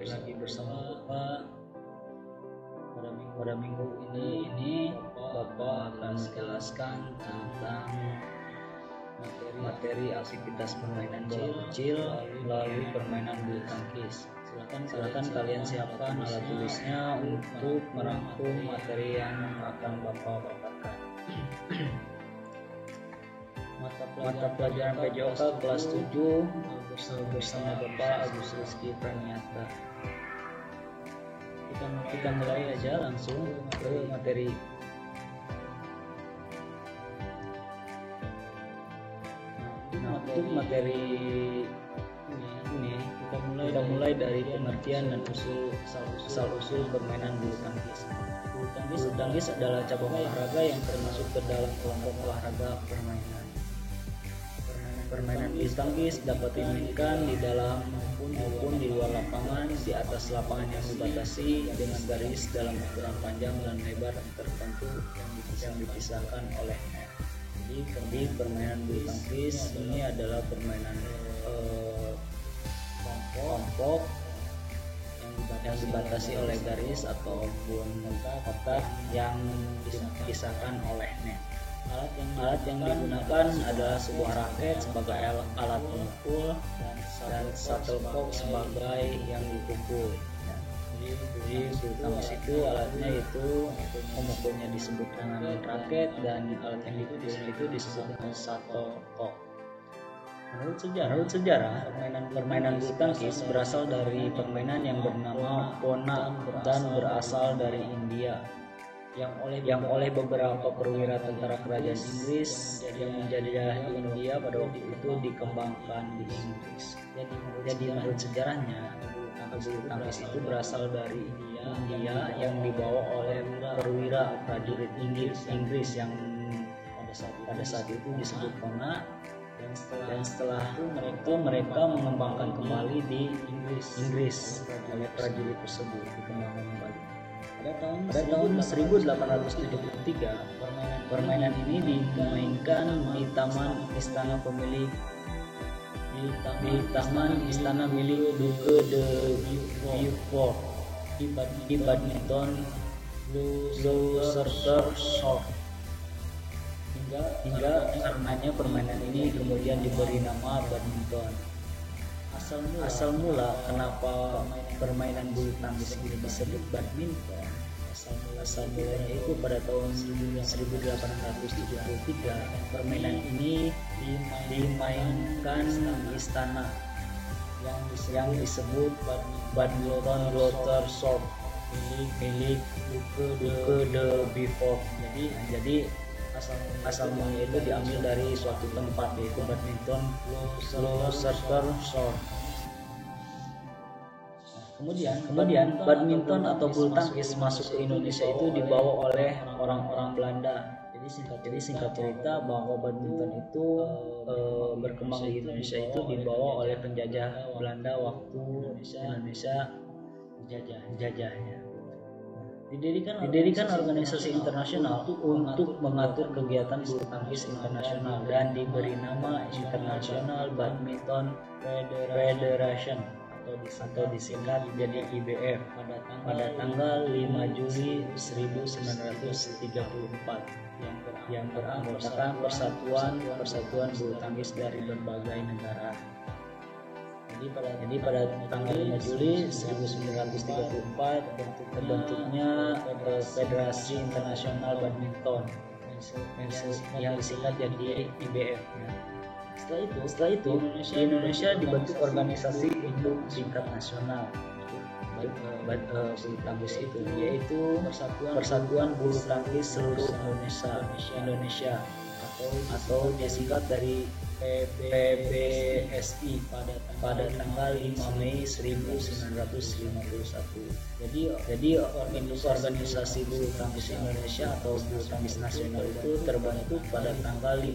bersama Bapak. Pada minggu ini Bapak akan menjelaskan tentang materi aktivitas permainan kecil melalui permainan bulu tangkis. Silakan kalian siapkan alat tulisnya untuk merangkum materi yang akan Bapak paparkan. Mata pelajaran PJOK kelas 7 bersama Bapak Agus Rizky Praniata. Kita mulai aja langsung ke materi. Untuk materi ini kita mulai dari pengertian dan asal-usul permainan bulu tangkis. Bulu tangkis adalah cabang olahraga yang termasuk ke dalam kelompok olahraga permainan. Permainan bulu tangkis dapat dimainkan di dalam maupun di luar lapangan, di atas lapangan yang dibatasi dengan garis dalam ukuran panjang dan lebar tertentu yang dipisahkan oleh net. Jadi permainan bulu tangkis ini adalah permainan kelompok yang dibatasi oleh garis ataupun kotak yang dipisahkan oleh net. Alat yang digunakan adalah sebuah raket sebagai alat pemukul dan shuttlecock sebagai yang dipukul. Jadi bulu tangkis itu alatnya itu pemukulnya disebut dengan raket dan alat yang dipukul itu disebut dengan shuttlecock. Menurut sejarah, permainan bulu tangkis berasal dari permainan yang bernama pona dan berasal dari India, yang oleh beberapa perwira tentara kerajaan Inggris yang menjajah di India pada waktu itu dikembangkan di Inggris. Jadi menurut sejarahnya, bulu tangkis itu berasal dari India yang dibawa oleh perwira prajurit Inggris yang pada saat itu disebut pona, dan setelah itu mereka mengembangkan kembali di Inggris oleh prajurit tersebut dikembangkan kembali. Pada tahun 1873, permainan ini dimainkan di Taman Istana milik Duke de Beaufort di Badminton Gloucestershire. Hingga karenanya permainan ini kemudian diberi nama badminton. Asal mula kenapa permainan bulu tangkis ini disebut badminton? Asal mulanya itu pada tahun 1873 permainan ini dimainkan di istana yang disebut Badminton Gloucestershire milik Duke de Beaufort. Jadi asal mulanya itu diambil dari suatu tempat yaitu Badminton Gloucestershire. Kemudian badminton atau bulu tangkis masuk ke Indonesia itu dibawa oleh orang-orang Belanda. Jadi singkat cerita bahwa badminton itu berkembang di Indonesia itu dibawa oleh penjajah Belanda waktu Indonesia dijajahnya. Didirikan organisasi internasional untuk mengatur kegiatan bulu tangkis internasional dan diberi nama International Badminton Federation atau disingkat jadi IBF pada tanggal 5 Juli 1934 yang beranggotakan persatuan bulu tangkis dari berbagai negara. Jadi pada tanggal 5 Juli 1934 terbentuknya Federasi Internasional Badminton yang disingkat jadi IBF. Setelah itu di Indonesia dibentuk organisasi untuk tingkat nasional bulu tangkis itu, yaitu Persatuan Bulu Tangkis Seluruh Indonesia atau disingkat dari PBSI pada tanggal 5 Mei 1951. Jadi organisasi bulu tangkis Indonesia atau bulu tangkis nasional itu terbentuk pada tanggal 5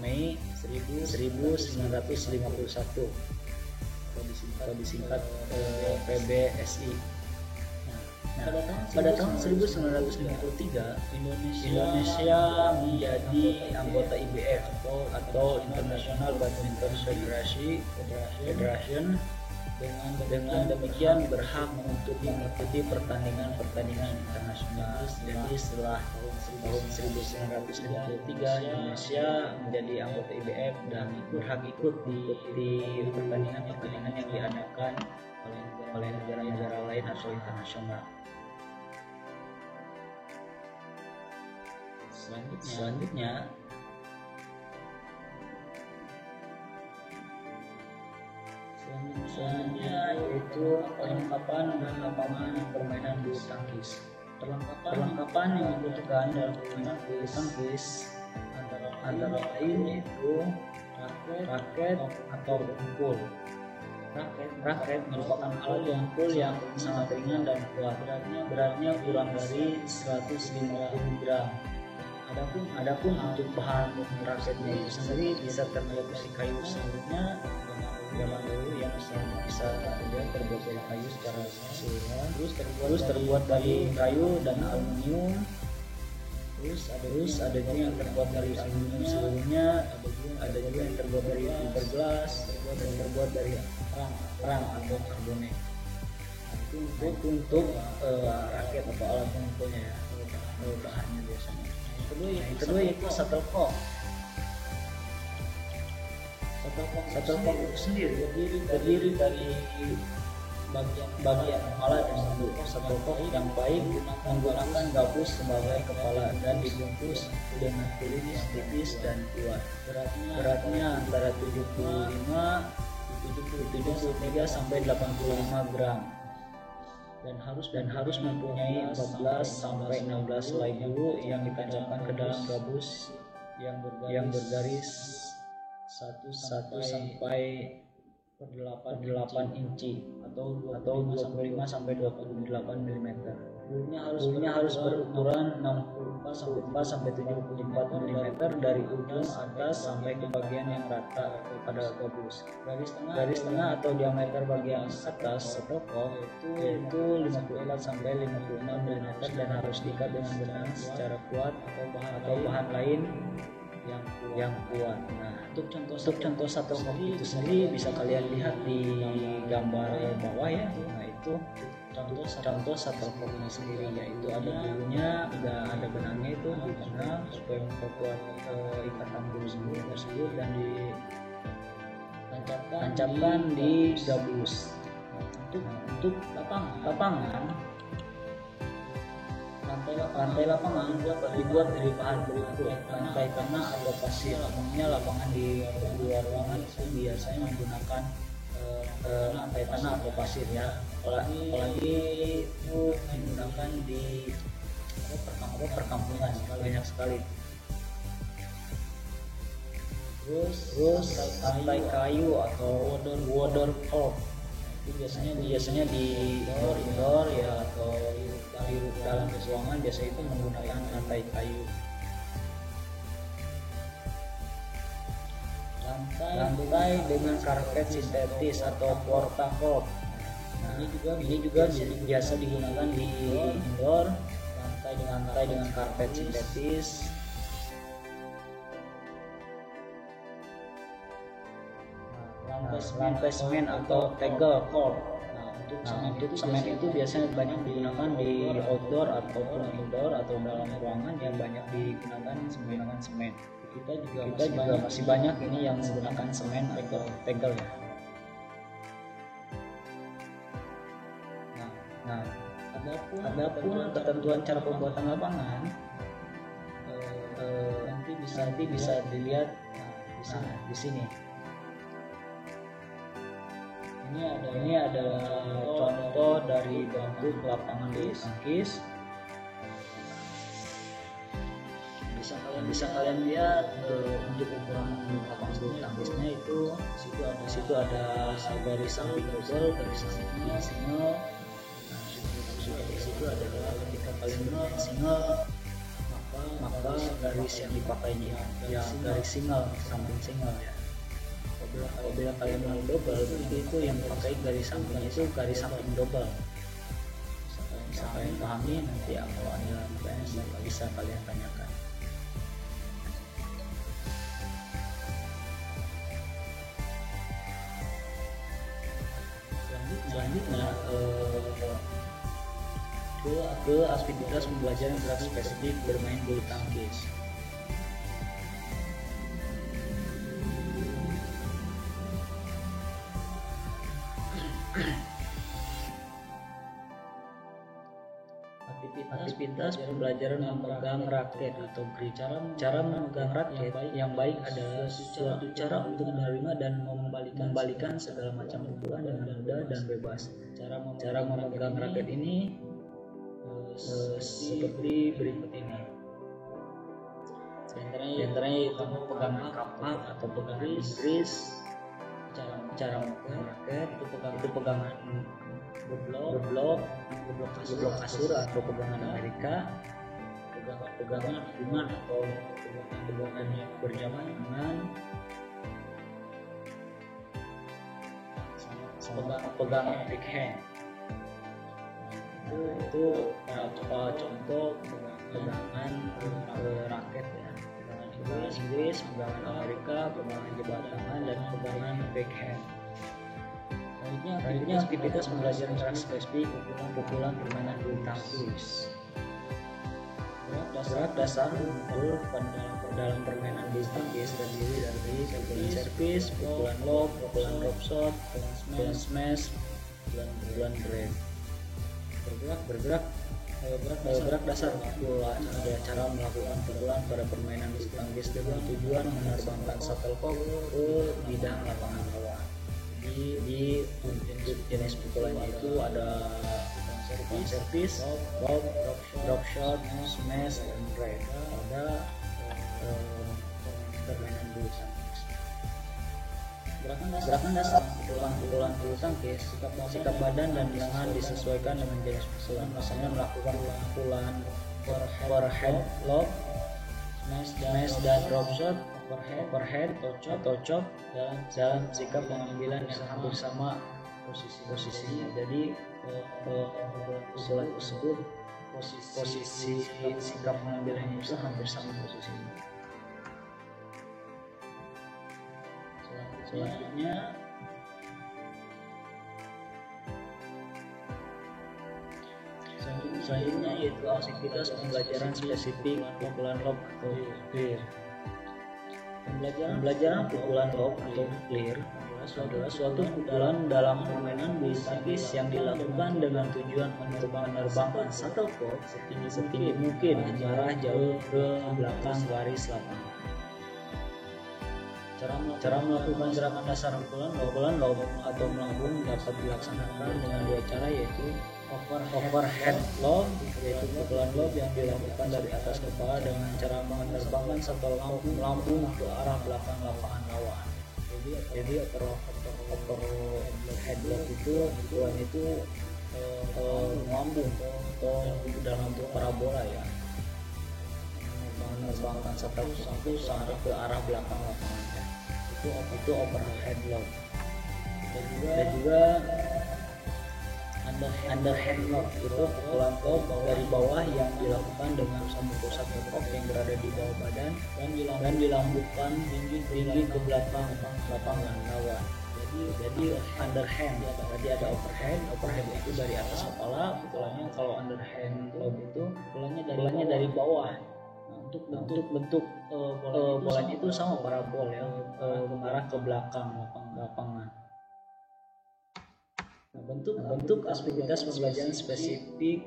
Mei 1951 atau disingkat PBSI. Pada tahun 1953 Indonesia menjadi anggota IBF atau International Badminton Federation Dengan demikian berhak untuk mengikuti pertandingan internasional. Jadi setelah tahun 1993 Indonesia menjadi anggota IBF dan berhak ikut di pertandingan yang diadakan oleh negara-negara lain atau internasional. Selanjutnya yaitu perlengkapan dan lapangan permainan bulu tangkis. Perlengkapan yang dibutuhkan dalam permainan bulu tangkis antara lain yaitu raket atau dengkul. Raket merupakan alat dengkul yang sangat ringan dan kuat. Beratnya kurang dari 150 gram. Adapun untuk bahan raketnya itu sendiri bisa terbuat dari kayu. Selanjutnya zaman dulu yang bisa terbuat dari kayu secara keseluruhan, terus terbuat dari kayu dan aluminium, terus ada juga yang terbuat dari aluminium seluruhnya, ada juga yang terbuat dari fiberglass, terbuat dari perang atau karbonat. Itu untuk raket atau alat pengumpulnya ya, bahannya biasanya. Yang kedua yaitu shuttlecock. Shuttlecock itu sendiri terdiri dari bagian kepala dan induk. Shuttlecock yang baik menggunakan gabus sebagai kepala dan dibungkus dengan kulit yang tipis dan kuat. Beratnya antara 73 sampai 85 gram dan harus mempunyai 14 sampai 16 helai bulu yang ditancapkan ke dalam gabus yang bergaris 1 sampai 8 inci atau 25 sampai 28 mm. Bulunya harus berukuran 64 sampai 74 mm dari ujung atas sampai ke bagian yang rata pada gabus. Garis tengah atau diameter bagian atas shuttlecock yaitu 54 sampai 56 mm dan harus diikat dengan benang secara kuat atau bahan lain yang kuat. Nah, untuk contoh shuttlecock itu sendiri bisa kalian lihat di gambar bawah ya. Nah, itu contoh shuttlecocknya sendiri, yaitu ada bulunya, ada benangnya itu di tengah supaya memperkuat ikatan bulu tersebut dan ditancapkan di gabus. Untuk lapangan lantai lapangan dibuat dari bahan berikut: lantai tanah atau pasir. Umumnya lapangan di luar ruangan biasanya menggunakan lantai tanah atau pasir ya. Apalagi itu menggunakan di perkampungan banyak sekali. Terus lantai kayu atau wooden floor itu biasanya di indoor ya, atau di dalam ruangan biasa itu menggunakan lantai kayu. Lantai dengan karpet sintetis atau portacourt. Nah, ini juga biasa digunakan di indoor. Lantai dengan karpet sintetis. Lantai semen atau tegel court. Untuk semen itu biasanya banyak digunakan di outdoor ataupun indoor atau dalam ruangan yang banyak digunakan menggunakan semen. Kita juga masih banyak ini yang menggunakan semen atau tegel ya. Nah, adapun ketentuan cara pembuatan lapangan nanti bisa dilihat di sini. Ini adalah contoh dari bentuk lapangan bulu tangkis. Bisa kalian lihat untuk ukuran lapangan bulu tangkisnya itu di situ ada garis samping double, garis samping single. Nah, di situ adalah ketika kalian bermain single, maka garis yang dipakainya ya garis single, samping single ya. Apabila kalian mau double, itu yang pakai garis samping itu garis samping double. Bisa kalian pahami nanti ya, kalau ada pertanyaan bisa kalian tanyakan. Selanjutnya ke aktivitas pembelajaran gerak spesifik bermain bulu tangkis. Aktivitas pembelajaran memegang raket atau grip. Cara memegang raket yang baik adalah suatu cara untuk menerima dan membalikan segala macam pukulan dengan mudah dan bebas. Cara memegang raket ini seperti berikut ini. Di antaranya yaitu pegangan kapak atau pegangan Inggris. Cara memegang raket itu pegangan geblok kasur atau pegangan Amerika, pegangan hubungan atau pegangan berjamaah, pegangan big hand. Itu contoh pegangan raket ya. Pegangan Inggris, pegangan Amerika, pegangan jebat tangan, dan pegangan backhand. Selanjutnya aktivitas pembelajaran gerak spesifik pukulan permainan bulu tangkis. Gerak dasar dalam permainan bulu tangkis terdiri dari pukulan servis, pukulan lob, pukulan drop shot, pukulan smash, pukulan drive. Gerak dasar pula ada cara melakukan pukulan pada permainan bulu tangkis dengan tujuan menerbangkan shuttlecock ke bidang lapangan lawan. Di jenis pukulan itu ada servis, lob, drop shot, smash, dan drive. Ada permainan bulu tangkis. Gerakan dasar pukulan bulu tangkis, sikap badan dan tangan disesuaikan dengan jenis pukulan. Misalnya melakukan pukulan overhead lob, smash dan drop shot, overhead atau chop dalam sikap pengambilan yang hampir sama posisinya. Jadi pukulan tersebut posisi sikap pengambilannya itu hampir sama posisinya. Selanjutnya yaitu aktivitas pembelajaran spesifik pukulan lob atau clear. Pembelajaran pukulan lob atau clear adalah suatu pukulan dalam permainan bulu tangkis yang dilakukan dengan tujuan menerbangkan shuttlecock setinggi mungkin mengarah jauh ke belakang garis lapangan. Cara melakukan gerakan dasar pukulan lob atau melambung dapat dilaksanakan dengan dua cara, yaitu overhead lob, yaitu pukulan lob yang dilakukan dari atas kepala dengan cara menerbangkan shuttlecock melambung ke arah belakang lapangan lawan. Jadi overhead lob itu pukulan itu melambung atau dalam bentuk parabola ya, menerbangkan shuttlecock sampai ke arah belakang lapangan. Itu overhead lob. Dan juga underhand lob, itu pukulan lob dari bawah yang dilakukan dengan memukul shuttlecock yang berada di bawah badan dan dilambungkan tinggi ke belakang lapangan lawan. Jadi underhand, tadi ada overhead itu dari atas kepala pukulannya. Kalau underhand lob itu pukulannya dari bawah. Untuk bentuk bolanya itu sama parabol ya, mengarah ke belakang lapangan. Nah, bentuk aktivitas pembelajaran spesifik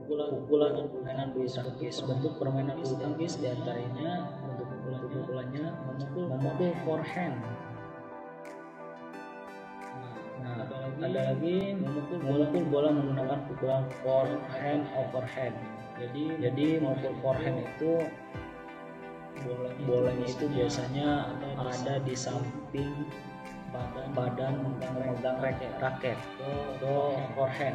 pukulan dan permainan bulu tangkis. Bentuk permainan bulu tangkis diantaranya untuk pukulannya memukul forehand. Nah, ada lagi memukul bola menggunakan pukulan forehand overhead. Jadi memukul forehand itu bolanya itu biasanya ada di samping badan memegang raket atau forehand.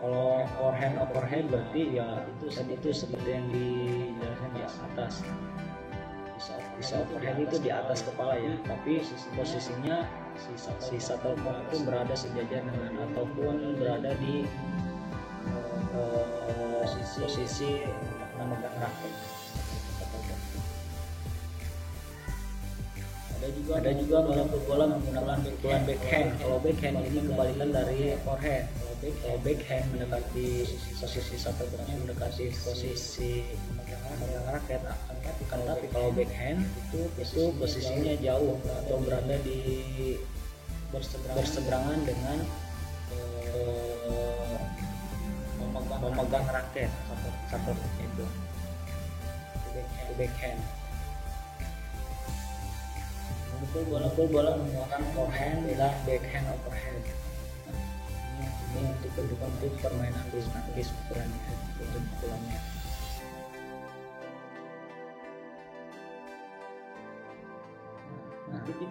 Kalau forehand overhead berarti ya itu seperti yang dijelaskan di atas. Bisa overhead itu di atas kepala ya, tapi posisinya si shuttlecock itu berada sejajar dengan ataupun berada di posisi memegang raket. juga menjemput bola menggunakan pukulan backhand. Kalau backhand ini kebalikan dari forehand. Kalau backhand mendekati posisi satelitnya, mendekati posisi memegang raket, tapi kalau backhand itu posisinya jauh atau berada di berseberangan dengan memegang raket satelit itu backhand. Memukul bola menggunakan forehand dan backhand overhand. Ini untuk permainan bulu tangkis ukurannya, untuk pukulannya.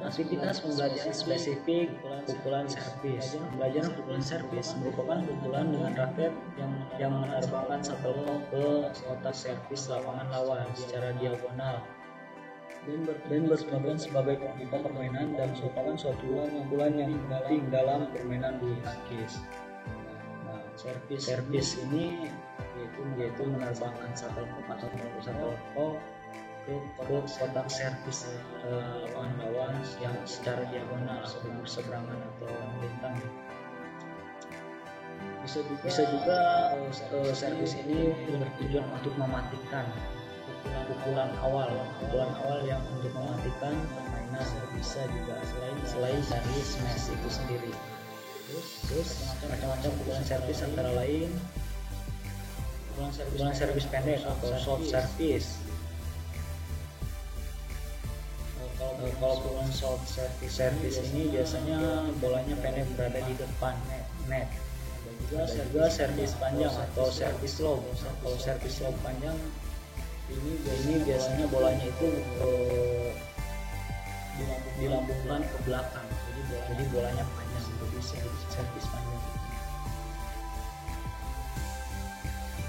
Aktivitas pembelajaran spesifik pukulan servis. Pembelajaran pukulan servis merupakan pukulan dengan raket yang menerbangkan shuttle ke kotak servis lapangan lawan secara diagonal dan bertujuan sebagai pembuka permainan dan merupakan suatu pukulan yang penting dalam permainan bulu tangkis. Nah, servis ini yaitu menerbangkan shuttle ke kotak servis lapangan lawan yang secara diagonal atau berseberangan atau melintang. Bisa juga servis ini bertujuan untuk mematikan pukulan awal yang untuk mematikan permainan. Bisa juga selain dari smash itu sendiri. Terus macam-macam pukulan servis antara lain pukulan servis pendek atau soft service. Kalau pukulan soft service ini biasanya bolanya pendek berada di depan net. Ada juga servis panjang atau servis lob. Kalau servis lob panjang ini biasanya bolanya itu dilambungkan ke belakang. Jadi bolanya panjang, jadi servis panjang.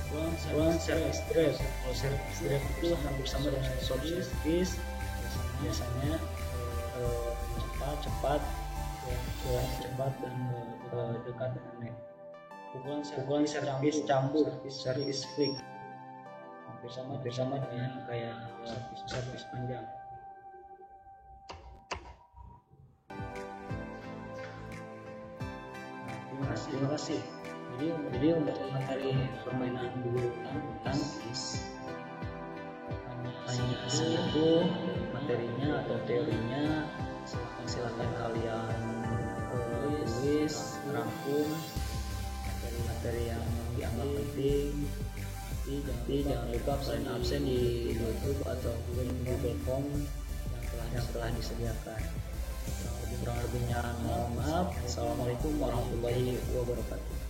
Pukulan servis drive. Kalau servis drive itu hampir sama dengan soft service. Biasanya cepat dan dekat dengan net. Pukulan servis campur, servis flick, hampir sama dengan kayak servis panjang. Terima kasih. Jadi untuk materi permainan bulu tangkis hanya segitu materinya atau teorinya. Silakan kalian tulis, rangkum materi yang dianggap penting. Tapi jangan lupa kalian absen di YouTube atau Google Form yang telah disediakan. Kurang lebihnya mohon maaf. Assalamualaikum warahmatullahi wabarakatuh.